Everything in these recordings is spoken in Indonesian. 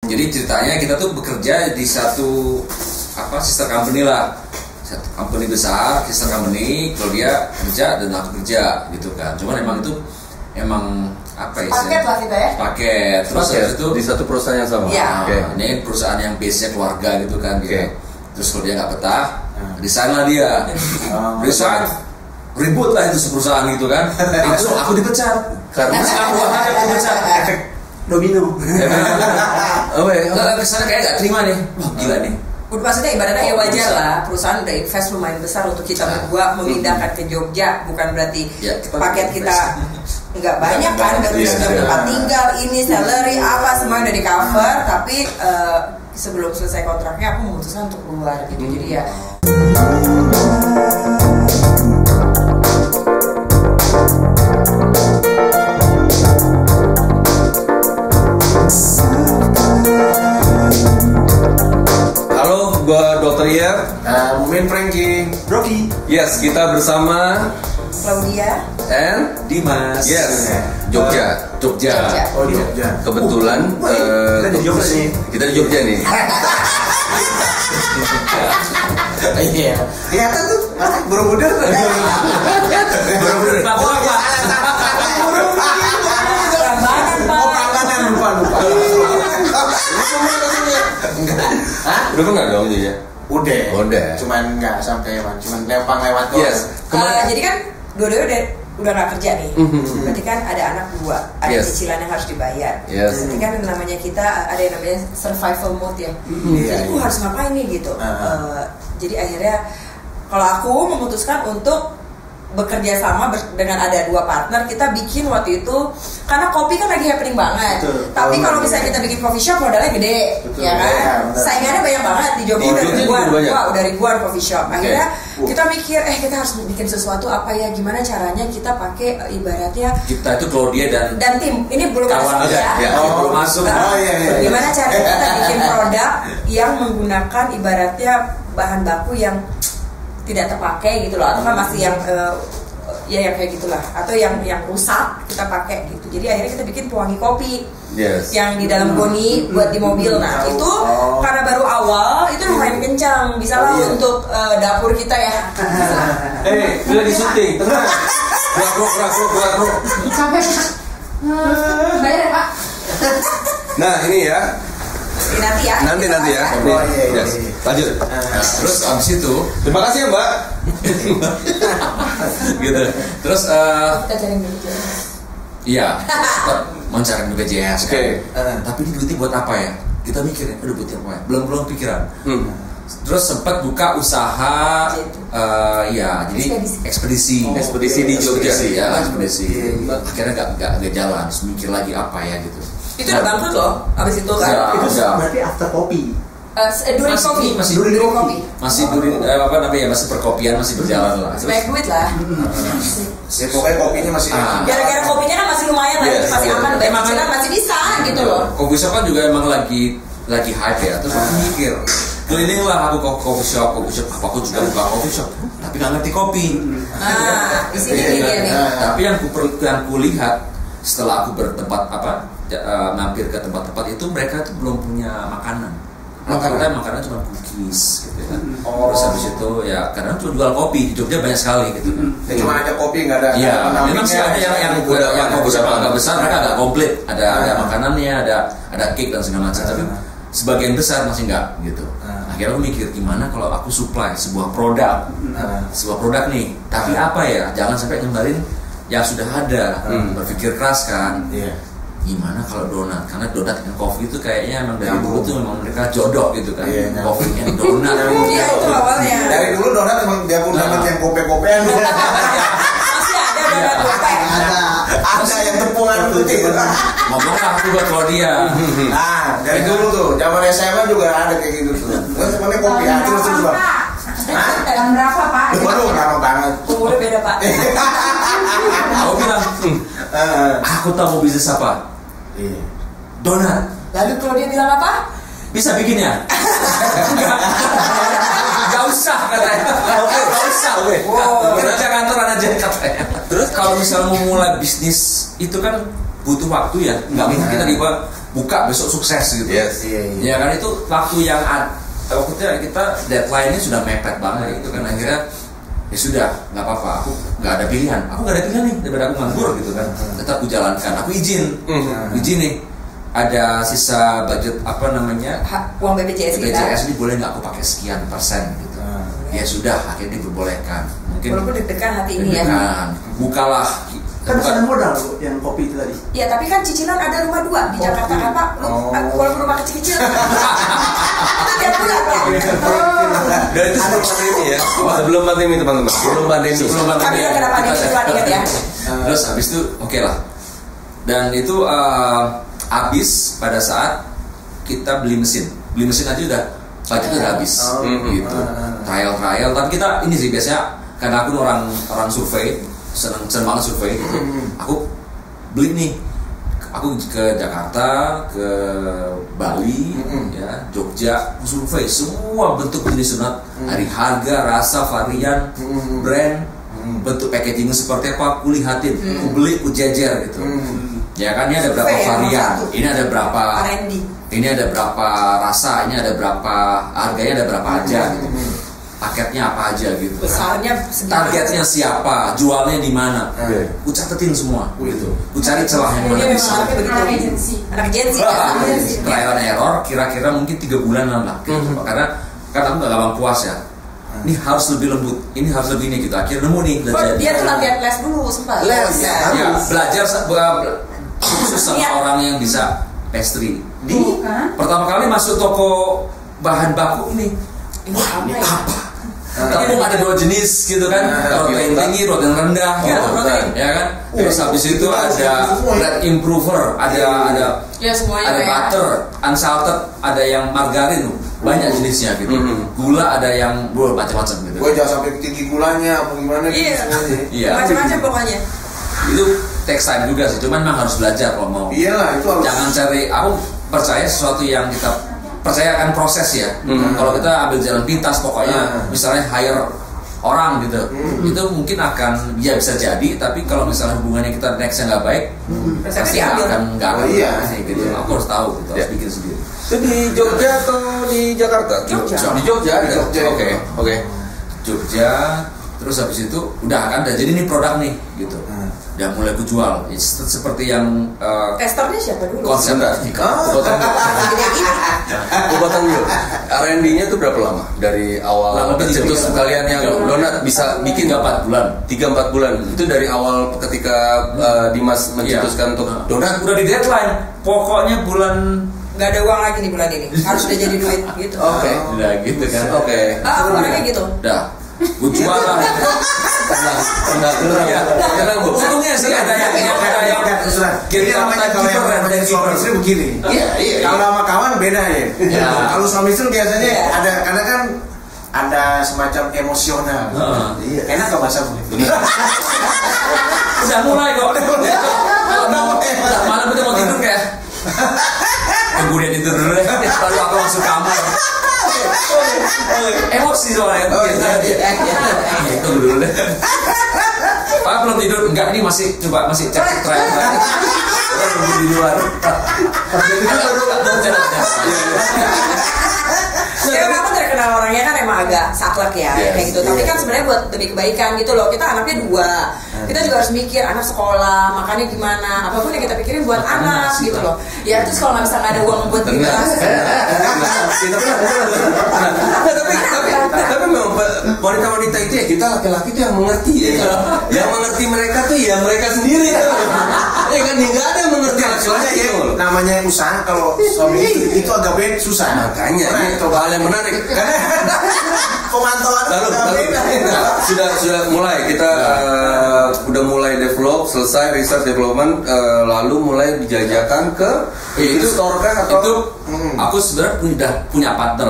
Jadi ceritanya kita tuh bekerja di satu sister company lah, satu company besar, sister company. Kalau dia kerja dan aku kerja gitu kan. Cuman emang itu apa ya? Paket lah kita ya. Paket. Terus itu di satu perusahaan yang sama. Iya. Okay. Ini perusahaan yang base-nya keluarga gitu kan. Gitu. Terus kalau dia nggak betah, resign lah dia. Resign, ribut lah itu perusahaan gitu kan. Langsung aku dipecat. Karena aku dipecat. Efek domino. Kesana kayak nggak terima nih. Wah gila nih. Maksudnya ibaratnya ya wajar lah, perusahaan udah invest lumayan besar untuk kita berdua memindahkan ke Jogja, bukan berarti paket kita nggak banyak kan, dari tempat tinggal, ini salary apa semua udah di cover, tapi sebelum selesai kontraknya aku memutuskan untuk keluar gitu. Jadi ya Gua Dr. Iyer, Mumin Frankie, Rocky. Yes, kita bersama Claudia and Dimas. Yes, Jogja. Oh Jogja. Kebetulan kita di Jogja nih. Kita di Jogja nih. Iya. Kelihatan tuh, Borobudur. Borobudur. Prambanan lupa. Udah pernah dong ya? Udah. Cuman nggak sampai cuman lewat. Yes. jadi kan dua-duanya udah nggak kerja nih. Berarti kan ada anak 2, ada cicilan yang harus dibayar. Berarti kan namanya kita ada yang namanya survival mode ya. Jadi aku harus ngapain nih gitu. Jadi akhirnya kalau aku memutuskan untuk bekerja sama dengan ada 2 partner, kita bikin waktu itu karena kopi kan lagi happening banget. Tapi kalau misalnya kita bikin coffee shop modalnya gede, ya kan? Saingannya banyak banget di Jogja, udah ribuan coffee shop. Akhirnya kita mikir, kita harus bikin sesuatu apa ya? Gimana caranya kita pakai ibaratnya kita itu Claudia dan tim ini belum masuk belum masuk. Gimana caranya kita bikin produk yang menggunakan ibaratnya bahan baku yang tidak terpakai gitu loh, atau kan masih yang yang kayak gitulah, atau yang rusak kita pakai gitu. Jadi akhirnya kita bikin pewangi kopi yang di dalam goni buat di mobil. Nah itu karena baru awal itu lumayan kencang, bisa lah untuk dapur kita ya. Udah di syuting. Gerak. Sampai bayar ya Pak. Nah ini ya. Nanti ya. Yes. Lanjut. Terus abis itu, terima kasih ya Mbak. gitu. Terus kita cari BPJS. Iya, mencari BPJS. Oke. Tapi ini duitnya buat apa ya? Kita mikirin, buatnya apa ya? Belum pikiran. Terus sempat buka usaha, jadi ekspedisi di Jogja sih ya, ekspedisi. Akhirnya nggak jalan, terus mikir lagi apa ya gitu. Itu udah bangkrut loh, abis itu kan. Itu berarti after kopi. Masih perkopian masih berjalan lah. Banyak duit lah. Pokoknya kopinya masih. Gara-gara kopinya kan masih lumayan lah, masih aman. Emang kan masih bisa gitu loh. Coffee shop kan juga emang lagi hype ya. Terus aku mikir, keliling lah aku ke coffee shop. Apa aku juga buka coffee shop, tapi nggak ngerti kopi. Di sini dia nih. Tapi yang ku lihat setelah aku mampir ke tempat-tempat itu, mereka tuh belum punya makanan. Makanan cuma cookies gitu kan. Terus habis itu ya karena cuma jual kopi di Jogja banyak sekali gitu kan. Cuma ada kopi nggak ada. Iya, memang sih ada yang kopi shop agak besar, mereka agak komplit. Ada makanannya, ada cake dan segala macam. Tapi sebagian besar masih nggak gitu. Akhirnya aku mikir gimana kalau aku supply sebuah produk nih. Tapi apa ya? Jangan sampai nyebarin yang sudah ada. Berpikir keras kan. Gimana kalau donat? Karena donat dan kopi itu kayaknya emang dari dulu tuh memang mereka jodoh gitu kan. Kopi yang donat. Iya itu awalnya. Dari dulu donat emang dia pun donat yang kope-kopean. Masih ada donat kope. Ada yang tepungan putih. Ngomonglah aku buat Claudia. Nah dari dulu tuh, zaman SMA juga ada kayak gitu tuh. Kan semuanya kopi. Terus Pak. Tahun berapa Pak? Waduh lama banget. Umurnya beda Pak. Aku bilang, aku tahu mau bisnis apa. Donat. Lalu kalau dia bilang apa? Bisa bikin ya? Gak usah katanya. Gak usah. Kerja kantoran aja katanya. Terus kalau misalnya mau mulai bisnis itu kan butuh waktu ya, nggak mungkin kita tiba buka besok sukses gitu. Ya kan itu waktu yang waktu kita deadline-nya sudah mepet banget gitu kan, akhirnya ya sudah nggak apa-apa, aku nggak ada pilihan nih daripada aku nganggur gitu kan, tetap aku jalankan, aku izin nih ada sisa budget uang BPJS ini boleh nggak aku pakai sekian persen gitu. Ya sudah, akhirnya diperbolehkan. Mungkin walaupun deg-degan hati ini ya. Bukalah. Kan ada modal loh yang kopi itu tadi. Iya, tapi kan cicilan ada rumah 2 di Jakarta kan Pak. Walaupun rumah kecil-kecil. Itu tiap bulan Pak. Dan itu sebelum pandemi ya. Sebelum pandemi teman-teman. Sebelum pandemi. Kami yang kena pandemi itu ingat ya. Terus habis itu oke lah. Dan itu habis pada saat kita beli mesin. Beli mesin aja udah budgetnya udah habis gitu. Trial, tapi kita ini sih biasanya karena aku orang survei, seneng banget survei gitu. Aku beli nih, aku ke Jakarta, ke Bali, ya Jogja, survei semua bentuk jenis donat, dari harga, rasa, varian, brand, bentuk packaging seperti apa, aku lihatin, aku beli, aku jejer gitu. Ya kan, ini ada berapa varian, ini ada berapa R&D. Ini ada berapa rasa, ini ada berapa harganya, ada berapa aja gitu. Paketnya apa aja gitu. Besarnya, targetnya siapa, jualnya di mana. Ku catetin semua gitu. Ku cari celah yang mana bisa. Anak agensi. Trial and error kira-kira mungkin 3 bulanan lah gitu. Karena aku gak gampang puas ya. Ini harus lebih lembut, ini harus lebih ini gitu. Akhirnya nemu nih belajar. Dia tuh latihan les dulu sempat. Les ya, belajar khusus sama orang yang bisa pastry. Pertama kali masuk toko bahan baku ini apa? Tepung ada 2 jenis gitu kan, protein tinggi, protein rendah gitu, ya kan. Terus habis itu ada bread improver, ada butter, unsalted, ada yang margarin, banyak jenisnya gitu. Gula ada yang macam-macam gitu. Gue jangan sampai tinggi gulanya, apa gimana gitu. Iya. Macam-macam pokoknya. Itu takes time juga sih, cuman memang harus belajar kalau mau. Iyalah, itu harus. Jangan cari, aku percaya sesuatu yang kita percayakan proses ya. Kalau kita ambil jalan pintas pokoknya misalnya hire orang gitu, itu mungkin akan ya bisa jadi, tapi kalau misalnya hubungannya kita nextnya nggak baik, pasti nggak akan gitu. Aku harus tahu gitu, harus bikin sendiri. Itu di Jogja atau di Jakarta? Di Jogja. Oke. Jogja. Terus habis itu udah kan, jadi ini produk nih gitu. Udah mulai aku jual. Seperti yang testernya siapa dulu? Konsep Potong dulu. R&D-nya tuh berapa lama? Dari awal tercetus kalian yang donat bisa bikin 3-4 bulan. 3-4 bulan. Itu dari awal ketika Dimas mencetuskan untuk donat udah di deadline. Pokoknya bulan nggak ada uang lagi nih bulan ini. Harus udah jadi duit gitu. Oke. Udah gitu kan. Oke. Orangnya gitu. Udah. Gue jual lah. Tenang bu. Untungnya sih ada yang Jadi namanya kalau yang suami istri begini. Kalau sama kawan beda ya. Kalau suami istri biasanya ada, karena kan ada semacam emosional. Enak gak bahasa bu? Udah mulai kok. Malam udah mau tidur kayak. Kemudian tidur dulu deh. Lalu aku masuk kamar. Emosi soalnya itu dulu deh. Pak belum tidur, enggak, ini masih cek trial di luar. Ya memang terkenal orangnya kan emang agak saklek ya, kayak gitu. Tapi kan sebenarnya buat demi kebaikan gitu loh. Kita anaknya 2, kita juga harus mikir anak sekolah, makannya gimana, apapun yang kita pikirin buat anak gitu loh. Ya terus kalau nggak ada uang buat kita. Tapi memang wanita-wanita itu ya, kita laki-laki itu yang mengerti ya. Yang mengerti mereka tuh ya mereka sendiri. Ya kan, nggak ada yang mengerti soalnya ya namanya usaha, kalau suami itu agak beda, susah. Makanya ini hal yang menarik. Pemantauan sudah mulai kita udah mulai develop, selesai research development, lalu mulai dijajakan ke itu store kan atau itu aku sebenarnya udah punya partner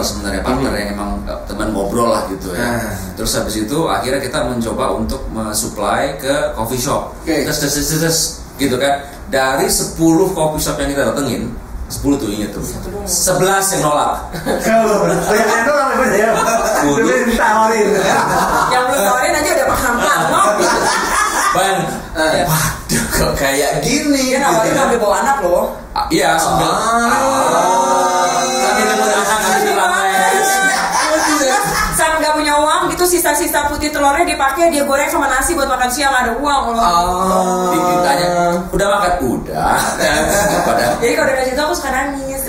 yang emang teman ngobrol lah gitu ya. Terus habis itu akhirnya kita mencoba untuk mensupply ke coffee shop. Terus gitu kan, dari 10 coffee shop yang kita datengin, 10 tuh inget tuh, 11 yang nolak. Yang nolak apa ya? Belum ditawarin. Yang belum tawarin aja udah paham. Waduh. kok kayak gini. Dia nawarin ngambil bawa anak loh. Iya, sambil Sam nggak punya uang gitu, sisa-sisa putih telurnya dipakai, dia goreng sama nasi buat makan siang, ada uang loh. Ditanya, udah makan? Udah. Jadi kalau udah gitu aku suka nangis.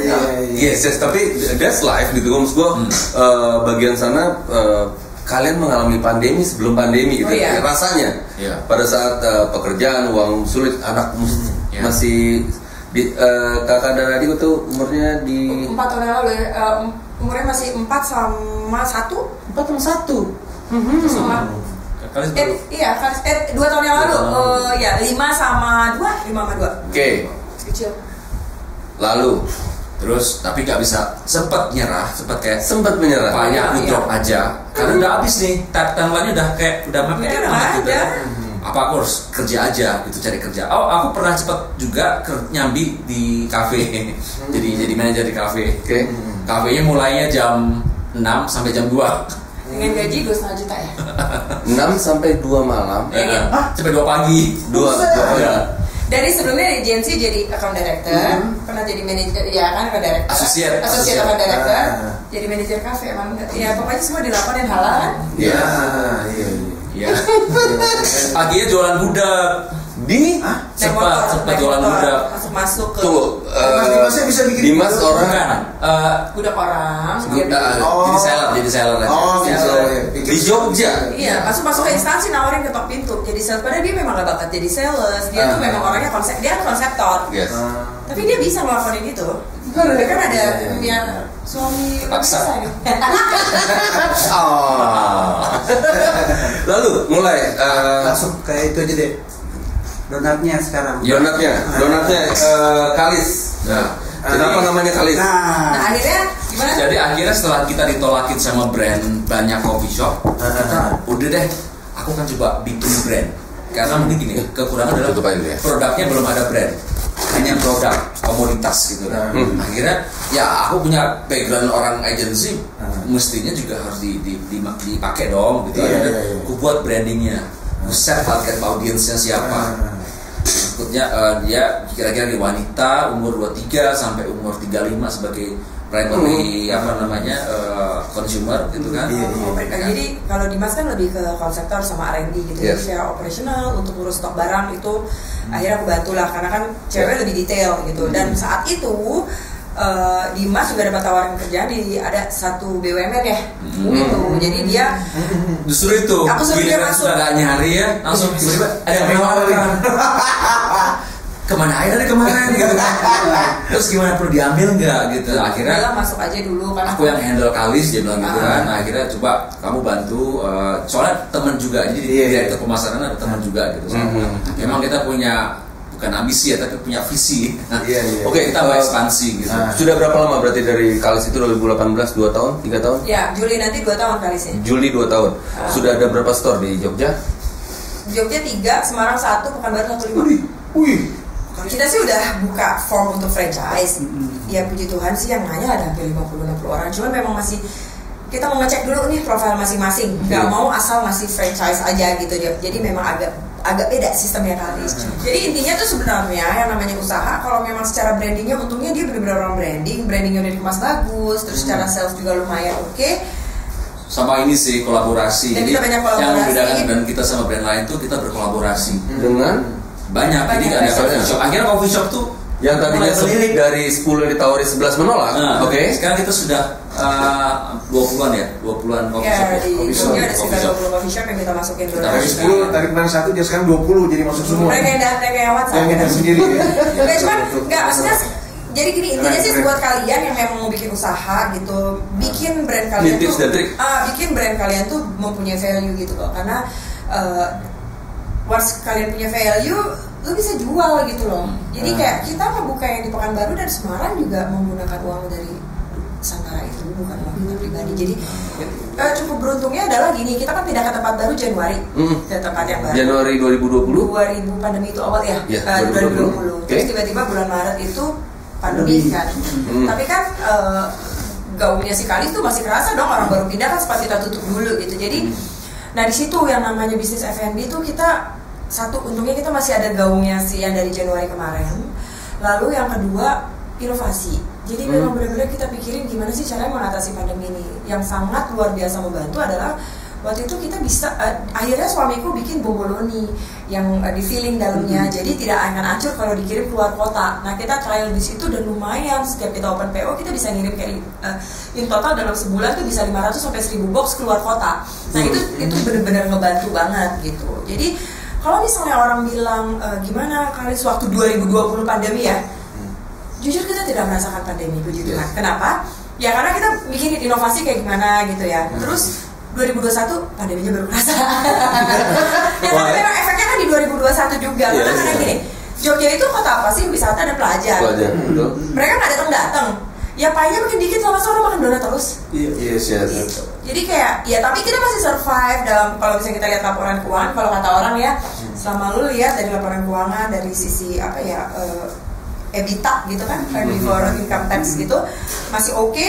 Yes, tapi that's life gitu. Maksud gue bagian sana kalian mengalami pandemi sebelum pandemi gitu. Iya. Rasanya pada saat pekerjaan, uang sulit, anak masih kakak dan adik itu umurnya di 4 tahun yang lalu ya, umurnya masih 4 sama 1. 4 sama 1. Sama iya kan 2 tahun yang lalu. Ya 5 sama 2. Oke. Kecil. Lalu terus tapi nggak bisa, sempat menyerah, banyak aku drop aja karena udah habis nih, timeline-nya udah kayak udah mepet udah gitu. ada. Apa aku harus kerja aja gitu, cari kerja. Aku pernah cepet juga nyambi di kafe. jadi manajer di kafe. Kafenya mulainya jam 6 sampai jam 2 dengan gaji 2,5 juta ya. 6 sampai 2 malam. Sampai 2 pagi. 2. Dari sebelumnya di agensi jadi account director, pernah jadi manajer, ya kan account director, associate account director, jadi manajer kafe emang, ya pokoknya semua dilaporin halal kan? Iya. Paginya jualan budak. Di sempat jualan budak. Masuk ke. Tuh, Dimasnya bisa bikin Dimas orang kan? Budak orang. Jadi seller aja. Di Jogja. Iya, masuk ke instansi nawarin ketok pintu. Jadi sales, padahal dia memang gak bakat jadi sales. Dia tuh memang orangnya dia konseptor. Yes. Tapi dia bisa ngelakuin itu. Dia kan ada punya suami paksa. Lalu mulai Masuk kayak itu aja deh. Donatnya sekarang. Donatnya Kalis. Kenapa namanya Kalis? Nah akhirnya gimana? Jadi akhirnya setelah kita ditolakin sama brand banyak coffee shop, kita udah deh, aku kan coba bikin brand. Karena mungkin gini, kekurangan adalah produknya belum ada brand, hanya produk komoditas gitu kan. Akhirnya ya aku punya background orang agency, mestinya juga harus dipakai dong gitu. Aku buat brandingnya, aku set target audiensnya siapa. Berikutnya dia kira-kira di wanita umur 23 sampai umur 35 sebagai primary consumer gitu kan. Jadi kalau Dimas kan lebih ke konseptor sama R&D gitu. Jadi saya operasional untuk ngurus stok barang itu akhirnya aku bantu lah karena kan cewek lebih detail gitu. Dan saat itu Dimas juga dapat tawaran kerjaan di ada satu BUMN ya gitu. Jadi dia justru itu aku suruh dia masuk, sudah nyari ya langsung tiba-tiba ada penawaran kemana aja dari kemarin gitu kan. Terus gimana, perlu diambil nggak gitu. Akhirnya masuk aja dulu karena aku yang handle Kalis, dia bilang gitu kan. Nah, akhirnya coba kamu bantu, soalnya teman juga, jadi direktur pemasaran ada teman juga gitu. Memang kita punya bukan ambisi ya, tapi punya visi. Oke, kita mau ekspansi gitu. Sudah berapa lama berarti dari Kalis itu 2018? 2 tahun? 3 tahun? Ya, Juli nanti 2 tahun Kalis ya. Juli 2 tahun. Sudah ada berapa store di Jogja? Jogja 3, Semarang 1, Pekanbaru 1, 5. Wih. Kita sih udah buka form untuk franchise. Ya puji Tuhan sih yang nanya ada hampir 50-60 orang. Cuma memang masih kita mau ngecek dulu nih profil masing-masing. Gak mau asal ngasih franchise aja gitu. Jadi memang agak beda sistemnya kali. Jadi intinya tuh sebenarnya yang namanya usaha, kalau memang secara brandingnya untungnya dia benar-benar orang brandingnya udah dikemas bagus, terus secara sales juga lumayan oke. Sama ini sih kolaborasi. Dan Jadi kita banyak kolaborasi. yang membedakan dan kita sama brand lain tuh kita berkolaborasi dengan banyak. Jadi ada coffee shop. Akhirnya coffee shop tuh yang tadinya dari 10 ditawari 11 menolak. Oke. Sekarang kita sudah 20-an ya, 20-an coffee shop. Ya, di Jogja ada sekitar 20 coffee shop yang kita masukin dulu. Dari 10 tarik kemarin 1 dia sekarang 20 jadi masuk semua. Mereka yang WhatsApp. Yang sendiri ya. Enggak, maksudnya jadi gini, intinya sih buat kalian yang memang mau bikin usaha gitu, bikin brand kalian tuh bikin brand kalian tuh mempunyai value gitu loh. Karena once kalian punya value, lu bisa jual gitu loh. Jadi kayak kita membuka yang di Pekanbaru dan Semarang juga menggunakan uang dari Santara itu, bukan uang kita pribadi. Jadi cukup beruntungnya adalah gini, kita kan pindah ke tempat baru Januari, ke tempat yang baru. Januari 2020. 2000 pandemi itu awal ya, 2020. Terus tiba-tiba bulan Maret itu pandemi kan. Tapi kan gaungnya si Kalis tuh masih kerasa dong, orang baru pindah kan sempat kita tutup dulu gitu. Jadi nah di situ yang namanya bisnis F&B tuh kita satu, untungnya kita masih ada gaungnya sih yang dari Januari kemarin. Lalu yang kedua, inovasi. Jadi memang benar-benar kita pikirin gimana sih caranya mengatasi pandemi ini. Yang sangat luar biasa membantu adalah waktu itu kita bisa akhirnya suamiku bikin bomboloni yang di filling dalamnya, jadi tidak akan hancur kalau dikirim keluar kota. Nah kita trial di situ dan lumayan, setiap kita open PO kita bisa ngirim kayak in total dalam sebulan tuh bisa 500 sampai 1000 box keluar kota. Nah itu benar-benar ngebantu banget gitu. Jadi kalau misalnya orang bilang gimana kali sewaktu 2020 pandemi ya, jujur kita tidak merasakan pandemi begitu kan. Kenapa? Ya karena kita bikin inovasi kayak gimana gitu ya. Terus 2021 pandeminya baru kerasa. Ya tapi memang efeknya kan di 2021 juga. Karena gini, Jogja itu kota apa sih? Wisata dan pelajar. Mereka nggak datang. Ya payahnya makin dikit, sama orang makan donat terus. Yes. Jadi kayak ya tapi kita masih survive dalam, kalau misalnya kita lihat laporan keuangan, kalau kata orang ya, selama lu lihat dari laporan keuangan dari sisi apa ya EBITDA gitu kan, before income tax gitu masih oke,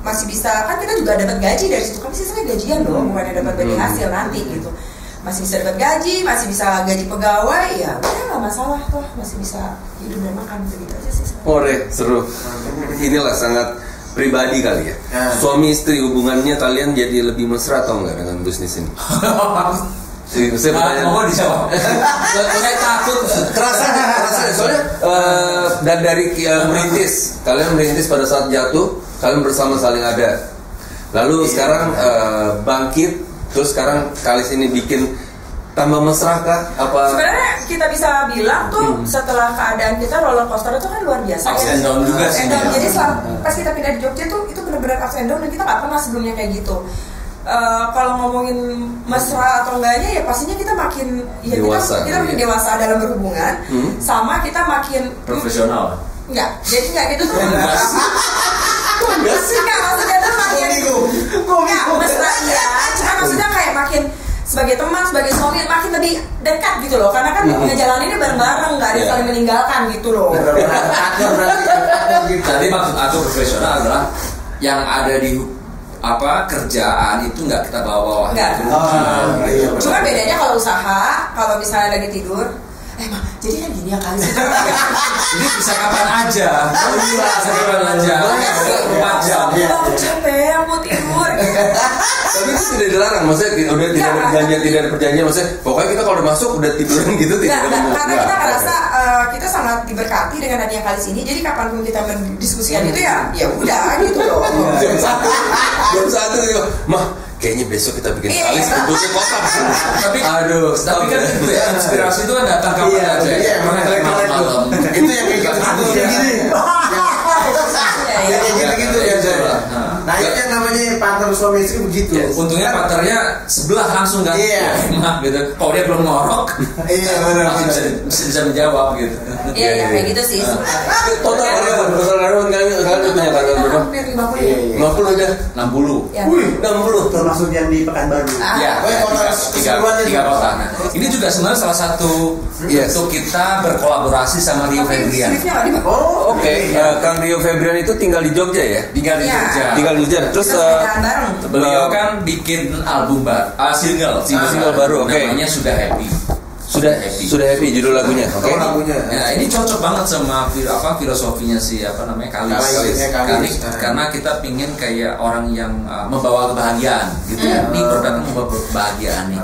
masih bisa, kan kita juga dapat gaji dari situ, kan sisanya gajian loh, bukannya dapat bagi hasil nanti gitu, masih bisa dapat gaji, masih bisa gaji pegawai, ya udah nggak masalah toh, masih bisa hidup dan makan begitu aja sih. Seru. Inilah sangat pribadi kali ya. Suami istri hubungannya kalian jadi lebih mesra atau enggak dengan bisnis ini? Saya bertanya. Mau dijawab. Saya takut. Kerasa soalnya dan dari merintis, kalian merintis pada saat jatuh, kalian bersama saling ada. Lalu sekarang bangkit, terus sekarang Kalis ini bikin tambah mesra kah? Apa? Sebenarnya kita bisa bilang tuh setelah keadaan kita roller coaster itu kan luar biasa. Ups and down juga sih. Jadi pas kita pindah di Jogja tuh itu benar-benar ups and down dan kita nggak pernah sebelumnya kayak gitu. Kalau ngomongin mesra atau enggaknya ya pastinya kita makin ya dewasa, kita makin dewasa dalam berhubungan, sama kita makin profesional. Enggak, jadi enggak gitu tuh. Enggak sih. Enggak, maksudnya tuh makin enggak mesra ya. Cuma maksudnya kayak makin sebagai teman, sebagai suami makin lebih dekat gitu loh. Karena kan ngejalaninnya bareng-bareng, enggak ada saling meninggalkan gitu loh. Tadi maksud aku profesional adalah yang ada di kerjaan itu nggak kita bawa-bawa. Cuma bedanya kalau usaha, kalau misalnya lagi tidur, jadi kan gini ya kali sih. Ini bisa kapan aja. Bisa kapan aja. 4 jam. Aku capek, mau tidur. Tapi itu tidak dilarang, maksudnya udah tidak ada perjanjian, maksudnya pokoknya kita kalau udah masuk udah tiduran gitu tidak. Karena kita merasa kita sangat diberkati dengan adanya Kalis ini, jadi kapanpun kita mendiskusikan itu ya udah gitu loh. Jam 1 mah kayaknya besok kita bikin Kalis bentuknya kotak. Tapi kan itu ya, inspirasi itu kan datang kapan aja. Malam. Itu yang kayak gitu. Gitu ya. Nah itu yang namanya partner suami istri begitu. Untungnya partnernya sebelah langsung kan. Gitu. Kalau dia belum ngorok, bisa menjawab gitu. Iya kayak gitu sih. Total karyawan kalian punya karyawan berapa? Hampir 50. 50 aja. 60. 60 termasuk yang di Pekanbaru. Ya, tiga kota. Nah, ini juga sebenarnya salah satu untuk kita berkolaborasi sama Rio Febrian. Oke. Kang Rio Febrian itu tinggal di Jogja ya? Tinggal di Jogja. Terus beliau kan bikin album single baru. Namanya Sudah Happy. Sudah happy judul lagunya. Oke. Nah, ini cocok banget sama filosofinya Kalis. Karena kita pingin kayak orang yang membawa kebahagiaan gitu ya. Ini produknya membawa kebahagiaan nih.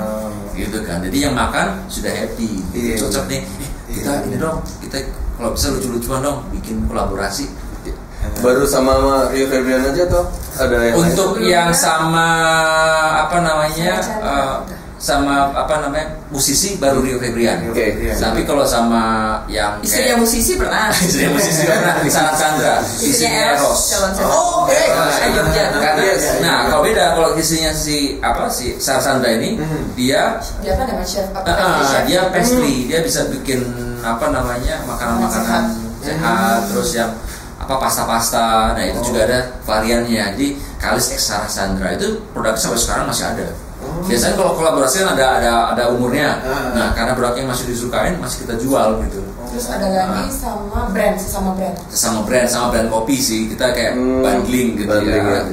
Gitu kan. Jadi yang makan sudah happy. Cocok nih. Kita ini dong, kita kalau bisa lucu-lucuan dong bikin kolaborasi. Baru sama Rio Febrian aja atau ada yang untuk lain? Yang sama musisi baru Rio Febrian. Tapi kalau sama yang istrinya musisi pernah. Sarah Sandra, istrinya Eros. Nah, kalau beda kalau istrinya si Sarah Sandra ini dia apa namanya chef? Dia pastry, dia bisa bikin makanan-makanan sehat, terus yang pasta-pasta. Nah, itu juga ada variannya. Jadi Kalis X Sarah Sandra itu produknya sampai sekarang masih ada. Biasanya kalau kolaborasi kan ada umurnya. Nah, karena produknya masih disukain, masih kita jual gitu. Terus ada lagi sama brand kopi sih. Kita kayak bundling gitu ya.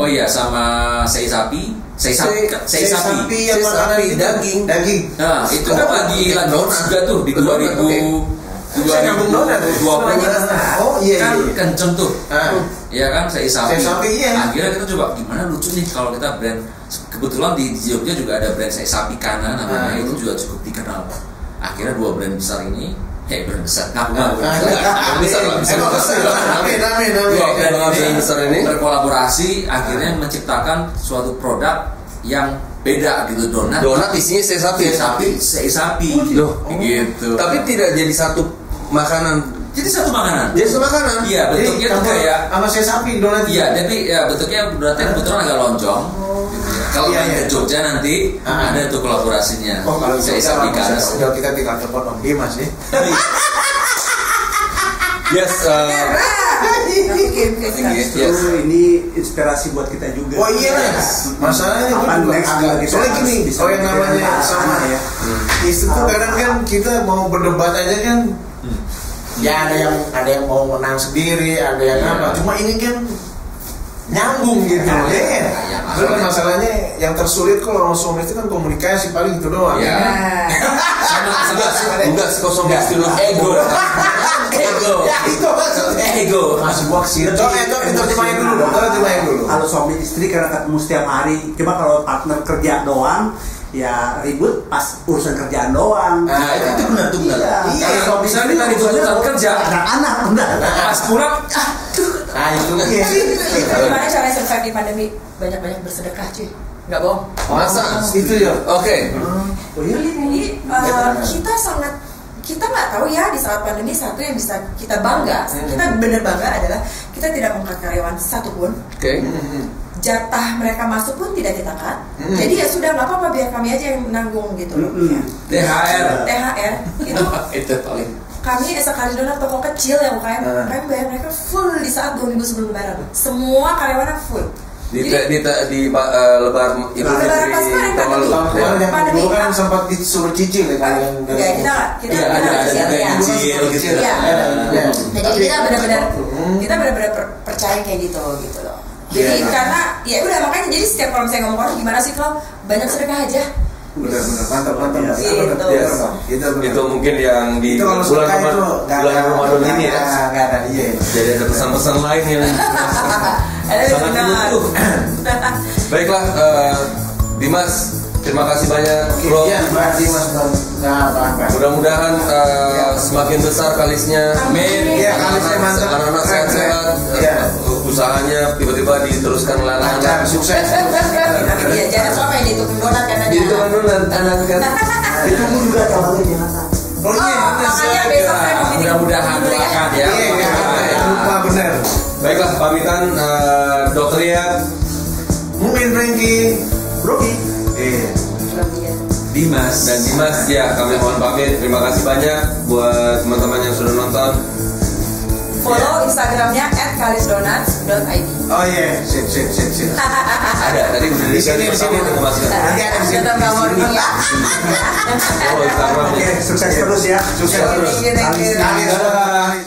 Oh iya, sama Sei Sapi sei sapi yang makanan daging. Nah, itu kan lagi juga tuh di 2020 Oh iya, kan kenceng tuh. Ya kan, sei sapi. Iya. Akhirnya kita coba gimana lucu nih kalau kita brand, kebetulan di Jogja juga ada brand sei sapi Kana namanya, itu juga cukup dikenal. Akhirnya 2 brand besar ini brand besar. Besar ini berkolaborasi akhirnya menciptakan suatu produk yang beda gitu, donat isinya sei sapi loh gitu. Tapi tidak jadi satu makanan. Jadi satu makanan. Iya, bentuknya tuh kayak sama sei sapi donat. Iya, jadi ya bentuknya donatnya kebetulan agak lonjong. Gitu ya. Kalau ke Jogja nanti ada tuh kolaborasinya. Oh, kalau sei sapi Kana. Udah kita tinggal telepon Om Dimas nih. Yes. Ini inspirasi buat kita juga. Oh iya, masalahnya soalnya gini, kalau yang namanya sama ya, itu tuh kadang kan kita mau berdebat aja kan, ya ada yang mau menang sendiri, ada yang apa. Cuma ini kan nyambung gitu, Terus masalahnya yang tersulit kalau suami itu kan komunikasi, paling itu doang. Enggak kosong ego. Ya itu maksudnya ego. Masih buat sih. Terjemahin dulu. Kalau suami istri karena ketemu setiap hari, coba kalau partner kerja doang, ya ribut pas urusan kerjaan doang. Nah, itu benar. Iya. Kalau misalnya kita dituntut kerja, anak-anak benar. Pas pulang, nah itu Gimana cara survive di pandemi? Banyak-banyak bersedekah, cuy. Nggak bohong. Masa? itu ya. Oke. Oh iya. Jadi kita nggak tahu ya di saat pandemi, satu yang bisa kita bangga, kita bener bangga adalah kita tidak mengangkat karyawan satupun. Oke. Jatah mereka masuk pun tidak kita cut. Jadi ya sudah, nggak apa-apa, biar kami aja yang menanggung gitu loh. THR itu paling. Kami Kalis Donat toko kecil ya UKM, kami bayar mereka full di saat 2 minggu sebelum Lebaran. Semua karyawannya full. Di lebaran Idul Fitri tahun lalu. Dulu kan sempat disuruh cicil ya kalian. Enggak, kita cicil gitu. Jadi kita benar-benar percaya kayak gitu loh. Jadi karena ya udah, makanya jadi setiap kalau saya ngomong orang gimana sih kalau banyak sedekah aja. Benar mantap. Itu mungkin yang di bulan Ramadan ini ya. Enggak ada. Iya. Jadi ada pesan-pesan lain yang sangat menyentuh. Baiklah, Dimas, terima kasih banyak, Bro. Iya, Dimas. Mudah-mudahan semakin besar Kalisnya. Amin. Iya, Kalisnya mantap. Anak-anak sehat-sehat. Usahanya tiba-tiba diteruskan lancar, sukses. Iya, jangan sampai yang ditukang donat kan aja. Ditukang donat anak kan. Itu pun juga cabangnya jangan. Oh iya, makanya besok saya mau mudah-mudahan doakan ya. Iya, lupa benar. Baiklah, pamitan Dokter ya. Mungkin Franky, Rocky. Dimas ya, kami mohon pamit. Terima kasih banyak buat teman-teman yang sudah nonton. Follow Instagramnya @kalisdonuts.id. Oh iya, sip. Ada tadi udah di sini udah masuk. Nanti ada di sini. Tetap kamu ya. Oh, Instagram. Oke, sukses terus ya. Sukses terus. Thank you. Kalian.